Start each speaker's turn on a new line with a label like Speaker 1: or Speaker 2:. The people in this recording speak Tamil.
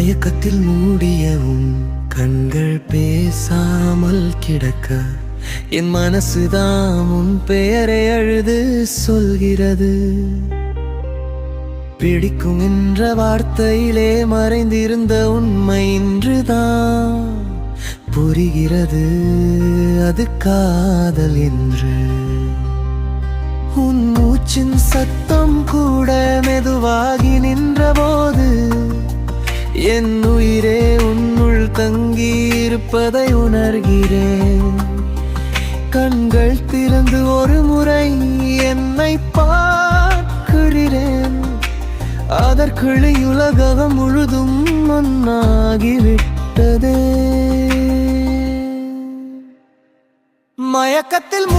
Speaker 1: மயக்கத்தில் மூடியவும் கண்கள் பேசாமல் கிடக்க என் மனசுதான் உன் பெயரை அழுது சொல்கிறது. பிடிக்கும் என்ற வார்த்தையிலே மறைந்திருந்த உண்மை இன்றுதான் புரிகிறது, அது காதல் என்று. உன் மூச்சின் சத்தம் கூட மெதுவாகி நின்ற போது என் உயிரே உன்னுள் தங்கி இருப்பதை உணர்கிறேன். கண்கள் திறந்து ஒரு முறை என்னை பார்க்கிறேன், அதற்குள் உலகம் முழுதும் ஒன்னாகிவிட்டதே. மயக்கத்தில்